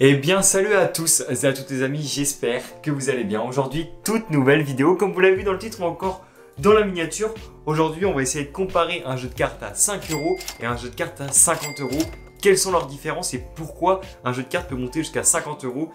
Eh bien salut à tous et à toutes les amis, j'espère que vous allez bien. Aujourd'hui, toute nouvelle vidéo, comme vous l'avez vu dans le titre ou encore dans la miniature. Aujourd'hui, on va essayer de comparer un jeu de cartes à 5 € et un jeu de cartes à 50 €. Quelles sont leurs différences et pourquoi un jeu de cartes peut monter jusqu'à 50 €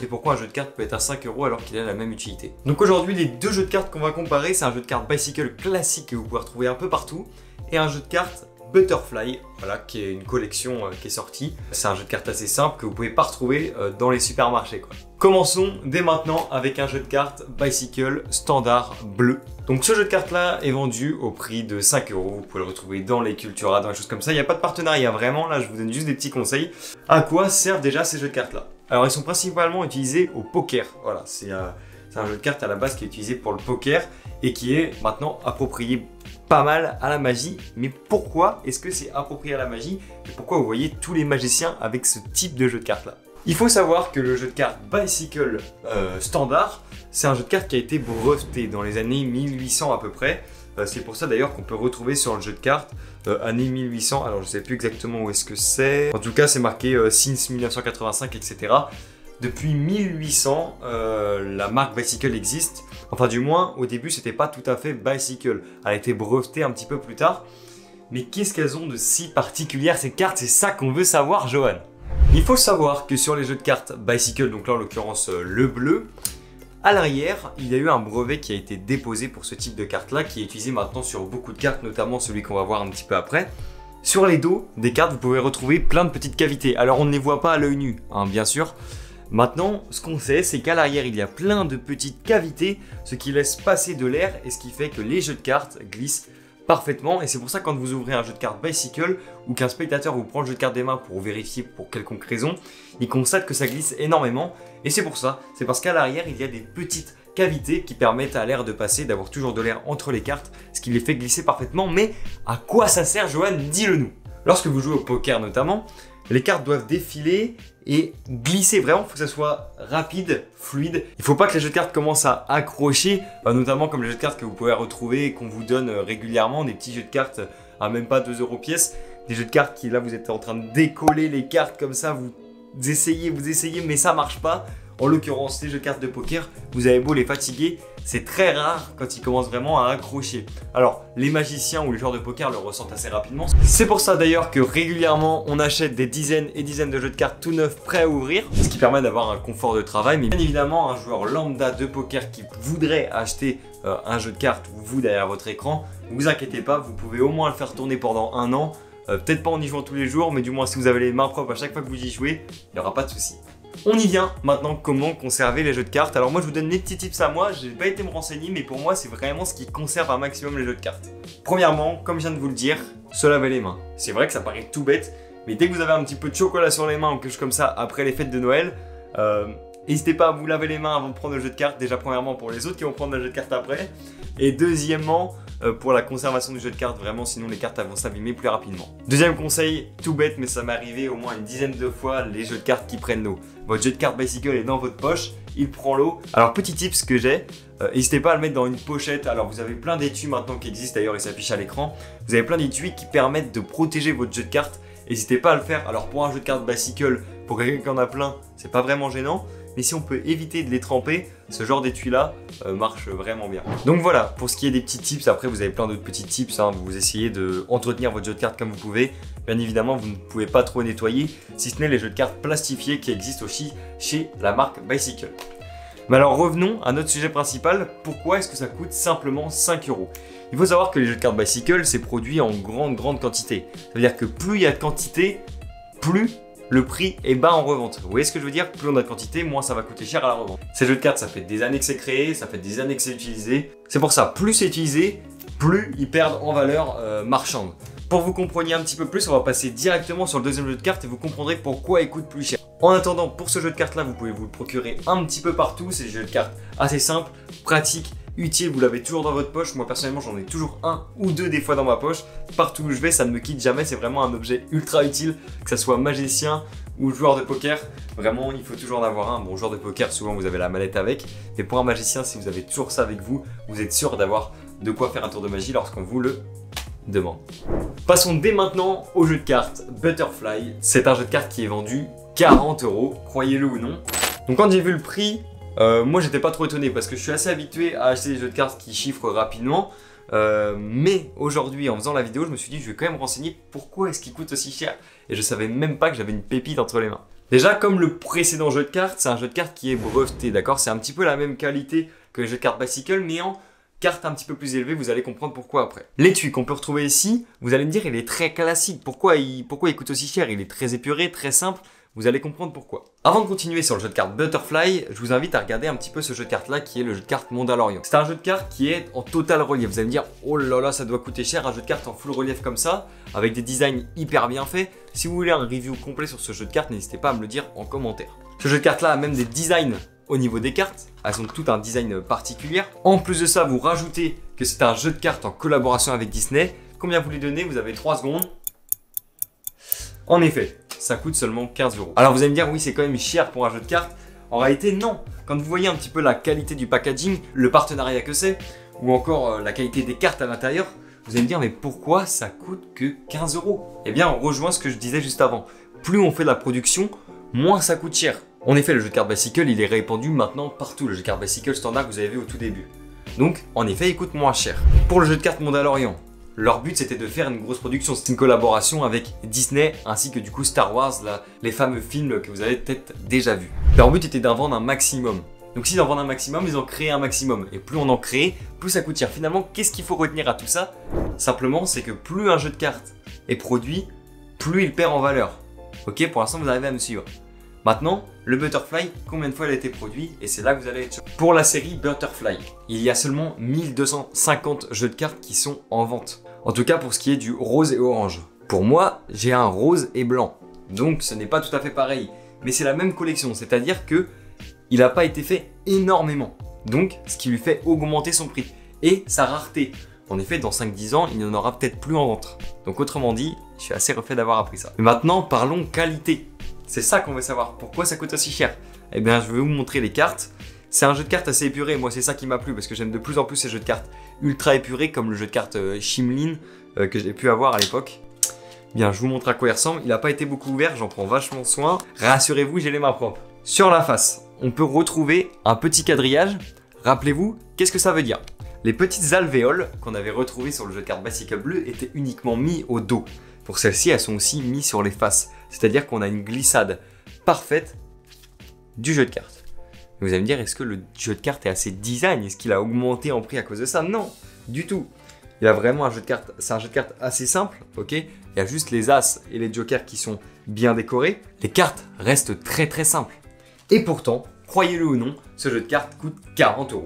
et pourquoi un jeu de cartes peut être à 5 € alors qu'il a la même utilité. Donc aujourd'hui, les deux jeux de cartes qu'on va comparer, c'est un jeu de cartes Bicycle classique que vous pouvez retrouver un peu partout et un jeu de cartes Butterfly, voilà, qui est une collection qui est sortie. C'est un jeu de cartes assez simple que vous pouvez pas retrouver dans les supermarchés, quoi. Commençons dès maintenant avec un jeu de cartes Bicycle standard bleu. Donc ce jeu de cartes là est vendu au prix de 5 €. Vous pouvez le retrouver dans les Cultura, dans les choses comme ça. Il n'y a pas de partenariat vraiment, là je vous donne juste des petits conseils. À quoi servent déjà ces jeux de cartes là? Alors ils sont principalement utilisés au poker. Voilà, c'est un jeu de cartes à la base qui est utilisé pour le poker et qui est maintenant approprié pas mal à la magie. Mais pourquoi est-ce que c'est approprié à la magie et pourquoi vous voyez tous les magiciens avec ce type de jeu de cartes là? Il faut savoir que le jeu de cartes Bicycle standard, c'est un jeu de cartes qui a été breveté dans les années 1800 à peu près. C'est pour ça d'ailleurs qu'on peut retrouver sur le jeu de cartes années 1800. Alors je sais plus exactement où est-ce que c'est. En tout cas c'est marqué since 1985 etc. Depuis 1800, la marque Bicycle existe. Enfin du moins au début c'était pas tout à fait Bicycle. Elle a été brevetée un petit peu plus tard. Mais qu'est-ce qu'elles ont de si particulière ces cartes? C'est ça qu'on veut savoir, Johan. Il faut savoir que sur les jeux de cartes Bicycle, donc là en l'occurrence le bleu, à l'arrière, il y a eu un brevet qui a été déposé pour ce type de carte-là, qui est utilisé maintenant sur beaucoup de cartes, notamment celui qu'on va voir un petit peu après. Sur les dos des cartes, vous pouvez retrouver plein de petites cavités. Alors on ne les voit pas à l'œil nu, hein, bien sûr. Maintenant, ce qu'on sait, c'est qu'à l'arrière, il y a plein de petites cavités, ce qui laisse passer de l'air et ce qui fait que les jeux de cartes glissent parfaitement. Et c'est pour ça que quand vous ouvrez un jeu de cartes Bicycle ou qu'un spectateur vous prend le jeu de cartes des mains pour vérifier pour quelconque raison, il constate que ça glisse énormément. Et c'est pour ça, c'est parce qu'à l'arrière, il y a des petites cavités qui permettent à l'air de passer, d'avoir toujours de l'air entre les cartes, ce qui les fait glisser parfaitement. Mais à quoi ça sert, Johan? Dis-le nous. Lorsque vous jouez au poker notamment, les cartes doivent défiler et glisser. Vraiment, il faut que ça soit rapide, fluide. Il ne faut pas que les jeux de cartes commencent à accrocher, notamment comme les jeux de cartes que vous pouvez retrouver et qu'on vous donne régulièrement, des petits jeux de cartes à même pas 2 € pièce. Des jeux de cartes qui, là, vous êtes en train de décoller les cartes comme ça, vous essayez, mais ça marche pas. En l'occurrence, les jeux de cartes de poker, vous avez beau les fatiguer, c'est très rare quand ils commencent vraiment à accrocher. Alors, les magiciens ou les joueurs de poker le ressentent assez rapidement. C'est pour ça d'ailleurs que régulièrement, on achète des dizaines et dizaines de jeux de cartes tout neufs prêts à ouvrir, ce qui permet d'avoir un confort de travail. Mais bien évidemment, un joueur lambda de poker qui voudrait acheter un jeu de cartes, vous derrière votre écran, ne vous inquiétez pas, vous pouvez au moins le faire tourner pendant 1 an. Peut-être pas en y jouant tous les jours, mais du moins si vous avez les mains propres à chaque fois que vous y jouez, il n'y aura pas de souci. On y vient maintenant, comment conserver les jeux de cartes. Alors moi je vous donne les petits tips à moi, j'ai pas été me renseigner, mais pour moi c'est vraiment ce qui conserve un maximum les jeux de cartes. Premièrement, comme je viens de vous le dire, se laver les mains. C'est vrai que ça paraît tout bête, mais dès que vous avez un petit peu de chocolat sur les mains ou quelque chose comme ça après les fêtes de Noël, n'hésitez pas à vous laver les mains avant de prendre le jeu de cartes. Déjà premièrement pour les autres qui vont prendre le jeu de cartes après, et deuxièmement pour la conservation du jeu de cartes, vraiment sinon les cartes vont s'abîmer plus rapidement. Deuxième conseil, tout bête mais ça m'est arrivé au moins une dizaine de fois, les jeux de cartes qui prennent l'eau. Votre jeu de cartes Bicycle est dans votre poche, il prend l'eau. Alors petit tips que j'ai, n'hésitez pas à le mettre dans une pochette. Alors vous avez plein d'étuis maintenant qui existent, d'ailleurs ils s'affichent à l'écran. Vous avez plein d'étuis qui permettent de protéger votre jeu de cartes. N'hésitez pas à le faire. Alors pour un jeu de cartes Bicycle, pour quelqu'un qui en a plein, c'est pas vraiment gênant. Mais si on peut éviter de les tremper, ce genre d'étui là marche vraiment bien. Donc voilà, pour ce qui est des petits tips, après vous avez plein d'autres petits tips, hein, vous essayez de entretenir votre jeu de cartes comme vous pouvez. Bien évidemment, vous ne pouvez pas trop nettoyer, si ce n'est les jeux de cartes plastifiés qui existent aussi chez la marque Bicycle. Mais alors revenons à notre sujet principal, pourquoi est-ce que ça coûte simplement 5 €? Il faut savoir que les jeux de cartes Bicycle, c'est produit en grande quantité. Ça veut dire que plus il y a de quantité, plus le prix est bas en revente. Vous voyez ce que je veux dire? Plus on a de quantité, moins ça va coûter cher à la revente. Ces jeux de cartes, ça fait des années que c'est créé, ça fait des années que c'est utilisé. C'est pour ça, plus c'est utilisé, plus ils perdent en valeur marchande. Pour que vous compreniez un petit peu plus, on va passer directement sur le deuxième jeu de cartes et vous comprendrez pourquoi il coûte plus cher. En attendant, pour ce jeu de cartes là, vous pouvez vous le procurer un petit peu partout. C'est des jeux de cartes assez simples, pratiques, utile, vous l'avez toujours dans votre poche. Moi personnellement j'en ai toujours un ou deux des fois dans ma poche. Partout où je vais, ça ne me quitte jamais, c'est vraiment un objet ultra utile, que ce soit magicien ou joueur de poker. Vraiment il faut toujours en avoir un. Bon, joueur de poker souvent vous avez la manette avec, mais pour un magicien si vous avez toujours ça avec vous, vous êtes sûr d'avoir de quoi faire un tour de magie lorsqu'on vous le demande. Passons dès maintenant au jeu de cartes Butterfly. C'est un jeu de cartes qui est vendu 40 €, croyez-le ou non. Donc quand j'ai vu le prix, moi j'étais pas trop étonné parce que je suis assez habitué à acheter des jeux de cartes qui chiffrent rapidement. Mais aujourd'hui, en faisant la vidéo, je me suis dit je vais quand même renseigner pourquoi est-ce qu'il coûte aussi cher. Et je savais même pas que j'avais une pépite entre les mains. Déjà, comme le précédent jeu de cartes, c'est un jeu de cartes qui est breveté, d'accord? C'est un petit peu la même qualité que les jeux de cartes Bicycle, mais en carte un petit peu plus élevée, vous allez comprendre pourquoi après. L'étui qu'on peut retrouver ici, vous allez me dire, il est très classique. Pourquoi il coûte aussi cher? Il est très épuré, très simple. Vous allez comprendre pourquoi. Avant de continuer sur le jeu de cartes Butterfly, je vous invite à regarder un petit peu ce jeu de cartes là qui est le jeu de cartes Mandalorian. C'est un jeu de cartes qui est en total relief. Vous allez me dire, oh là là, ça doit coûter cher un jeu de cartes en full relief comme ça, avec des designs hyper bien faits. Si vous voulez un review complet sur ce jeu de cartes, n'hésitez pas à me le dire en commentaire. Ce jeu de cartes là a même des designs au niveau des cartes. Elles ont tout un design particulier. En plus de ça, vous rajoutez que c'est un jeu de cartes en collaboration avec Disney. Combien vous lui donnez? Vous avez 3 secondes. En effet, ça coûte seulement 15 €. Alors vous allez me dire, oui, c'est quand même cher pour un jeu de cartes. En réalité, non. Quand vous voyez un petit peu la qualité du packaging, le partenariat que c'est, ou encore la qualité des cartes à l'intérieur, vous allez me dire, mais pourquoi ça coûte que 15 €? Eh bien, on rejoint ce que je disais juste avant. Plus on fait de la production, moins ça coûte cher. En effet, le jeu de cartes Bicycle, il est répandu maintenant partout. Le jeu de cartes Bicycle standard que vous avez vu au tout début. Donc, en effet, il coûte moins cher. Pour le jeu de cartes Mandalorian, leur but c'était de faire une grosse production, c'est une collaboration avec Disney ainsi que du coup Star Wars, les fameux films que vous avez peut-être déjà vus. Leur but était d'en vendre un maximum. Donc s'ils en vendent un maximum, ils en créent un maximum. Et plus on en crée, plus ça coûte cher. Finalement, qu'est-ce qu'il faut retenir à tout ça? Simplement, c'est que plus un jeu de cartes est produit, plus il perd en valeur. Ok, pour l'instant vous arrivez à me suivre. Maintenant, le Butterfly, combien de fois il a été produit? Et c'est là que vous allez être. Pour la série Butterfly, il y a seulement 1250 jeux de cartes qui sont en vente. En tout cas pour ce qui est du rose et orange. Pour moi, j'ai un rose et blanc. Donc ce n'est pas tout à fait pareil. Mais c'est la même collection, c'est-à-dire que il n'a pas été fait énormément. Donc ce qui lui fait augmenter son prix. Et sa rareté. En effet, dans 5-10 ans, il n'y en aura peut-être plus en vente. Donc autrement dit, je suis assez refait d'avoir appris ça. Mais maintenant, parlons qualité. C'est ça qu'on veut savoir. Pourquoi ça coûte aussi cher? Eh bien, je vais vous montrer les cartes. C'est un jeu de cartes assez épuré. Moi, c'est ça qui m'a plu parce que j'aime de plus en plus ces jeux de cartes ultra épurés comme le jeu de cartes Shimlin que j'ai pu avoir à l'époque. Bien, je vous montre à quoi il ressemble. Il n'a pas été beaucoup ouvert, j'en prends vachement soin. Rassurez-vous, j'ai les mains propres. Sur la face, on peut retrouver un petit quadrillage. Rappelez-vous, qu'est-ce que ça veut dire? Les petites alvéoles qu'on avait retrouvées sur le jeu de cartes Bicycle bleu étaient uniquement mis au dos. Pour celles-ci, elles sont aussi mises sur les faces. C'est-à-dire qu'on a une glissade parfaite du jeu de cartes. Vous allez me dire, est-ce que le jeu de cartes est assez design? Est-ce qu'il a augmenté en prix à cause de ça? Non, du tout. Il a vraiment un jeu de cartes, c'est un jeu de cartes assez simple, ok? Il y a juste les as et les jokers qui sont bien décorés. Les cartes restent très très simples. Et pourtant, croyez-le ou non, ce jeu de cartes coûte 40 €.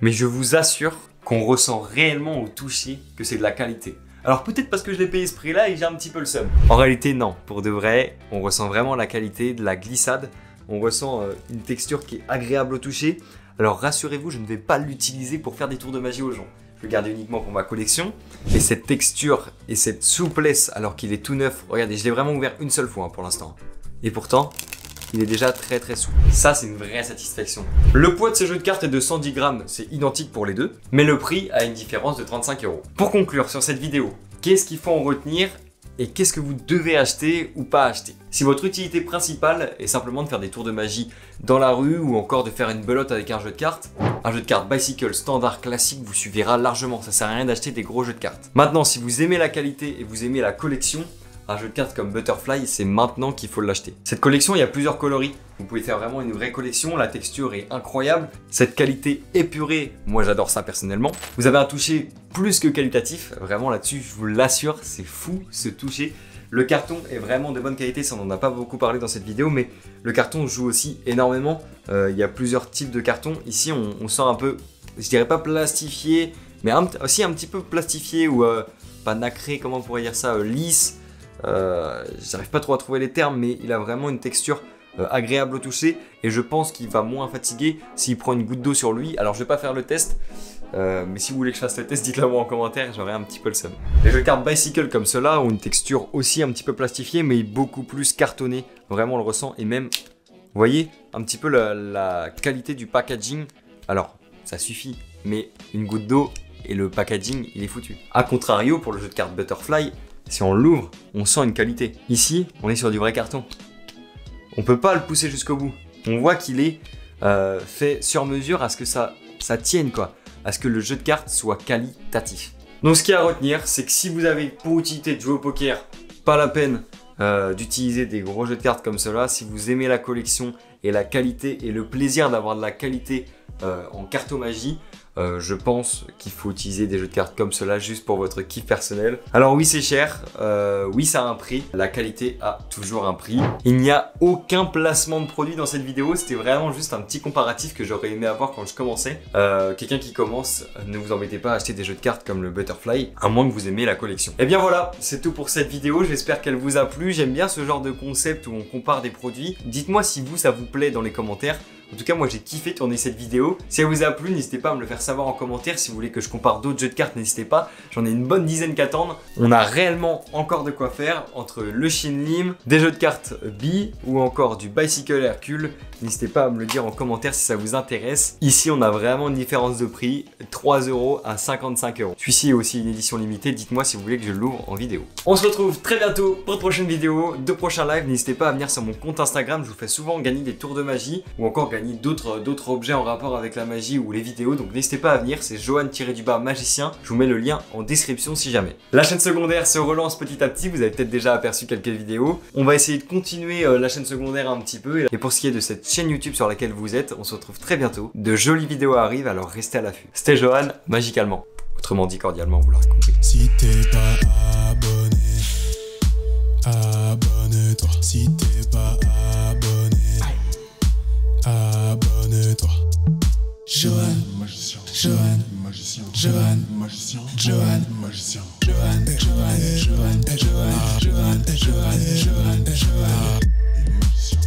Mais je vous assure qu'on ressent réellement au toucher que c'est de la qualité. Alors peut-être parce que je l'ai payé ce prix-là et j'ai un petit peu le seum. En réalité, non. Pour de vrai, on ressent vraiment la qualité, de la glissade. On ressent une texture qui est agréable au toucher. Alors rassurez-vous, je ne vais pas l'utiliser pour faire des tours de magie aux gens. Je vais le garder uniquement pour ma collection. Et cette texture et cette souplesse, alors qu'il est tout neuf. Regardez, je l'ai vraiment ouvert une seule fois pour l'instant. Et pourtant, il est déjà très très souple. Ça, c'est une vraie satisfaction. Le poids de ces jeux de cartes est de 110 grammes, c'est identique pour les deux, mais le prix a une différence de 35 €. Pour conclure sur cette vidéo, qu'est-ce qu'il faut en retenir et qu'est-ce que vous devez acheter ou pas acheter? Si votre utilité principale est simplement de faire des tours de magie dans la rue ou encore de faire une belote avec un jeu de cartes Bicycle standard classique vous suffira largement. Ça sert à rien d'acheter des gros jeux de cartes. Maintenant, si vous aimez la qualité et vous aimez la collection, un jeu de cartes comme Butterfly, c'est maintenant qu'il faut l'acheter. Cette collection, il y a plusieurs coloris. Vous pouvez faire vraiment une vraie collection, la texture est incroyable. Cette qualité épurée, moi j'adore ça personnellement. Vous avez un toucher plus que qualitatif, vraiment là-dessus, je vous l'assure, c'est fou ce toucher. Le carton est vraiment de bonne qualité, ça on n'en a pas beaucoup parlé dans cette vidéo, mais le carton joue aussi énormément. Il y a plusieurs types de cartons. Ici, on sent un peu, je dirais pas plastifié, mais aussi un petit peu plastifié ou pas nacré, comment on pourrait dire ça, lisse. J'arrive pas trop à trouver les termes, mais il a vraiment une texture agréable au toucher et je pense qu'il va moins fatiguer s'il prend une goutte d'eau sur lui. Alors je vais pas faire le test, mais si vous voulez que je fasse le test, dites-le moi en commentaire, j'aurai un petit peu le seum. Les jeux de cartes Bicycle comme cela ont une texture aussi un petit peu plastifiée, mais beaucoup plus cartonnée. Vraiment on le ressent et même, vous voyez, un petit peu la qualité du packaging. Alors ça suffit, mais une goutte d'eau et le packaging il est foutu. A contrario pour le jeu de cartes Butterfly, si on l'ouvre, on sent une qualité. Ici, on est sur du vrai carton. on peut pas le pousser jusqu'au bout. On voit qu'il est fait sur mesure à ce que ça tienne quoi, à ce que le jeu de cartes soit qualitatif. Donc ce qu'il y a à retenir, c'est que si vous avez pour utilité de jouer au poker, pas la peine d'utiliser des gros jeux de cartes comme cela. Si vous aimez la collection et la qualité et le plaisir d'avoir de la qualité en cartomagie, je pense qu'il faut utiliser des jeux de cartes comme cela juste pour votre kiff personnel. Alors oui, c'est cher, oui ça a un prix, la qualité a toujours un prix. Il n'y a aucun placement de produit dans cette vidéo, c'était vraiment juste un petit comparatif que j'aurais aimé avoir quand je commençais. Quelqu'un qui commence, ne vous embêtez pas à acheter des jeux de cartes comme le Butterfly, à moins que vous aimez la collection. Et bien voilà, c'est tout pour cette vidéo, j'espère qu'elle vous a plu. J'aime bien ce genre de concept où on compare des produits. Dites-moi si vous, ça vous plaît dans les commentaires. En tout cas, moi j'ai kiffé tourner cette vidéo. Si elle vous a plu, n'hésitez pas à me le faire savoir en commentaire. Si vous voulez que je compare d'autres jeux de cartes, n'hésitez pas. J'en ai une bonne dizaine qui attendent. On a réellement encore de quoi faire entre le Shin Lim, des jeux de cartes B ou encore du Bicycle Hercule. N'hésitez pas à me le dire en commentaire si ça vous intéresse. Ici, on a vraiment une différence de prix, 3 € à 55 €. Celui-ci est aussi une édition limitée. Dites-moi si vous voulez que je l'ouvre en vidéo. On se retrouve très bientôt pour de prochaines vidéos, de prochains lives. N'hésitez pas à venir sur mon compte Instagram. Je vous fais souvent gagner des tours de magie ou encore gagner d'autres objets en rapport avec la magie ou les vidéos. Donc n'hésitez pas à venir. C'est Johan-magicien. Je vous mets le lien en description si jamais. La chaîne secondaire se relance petit à petit. Vous avez peut-être déjà aperçu quelques vidéos. On va essayer de continuer la chaîne secondaire un petit peu. Et pour ce qui est de cette chaîne YouTube sur laquelle vous êtes, on se retrouve très bientôt. De jolies vidéos arrivent, alors restez à l'affût. C'était Johan, magicalement. Autrement dit cordialement, vous l'aurez compris. Si t'es pas abonné, abonne-toi. Si t'es pas abonné, abonne-toi. Johan, magicien. Johan, magicien. Johan, magicien. Johan, magicien. Johan, magicien.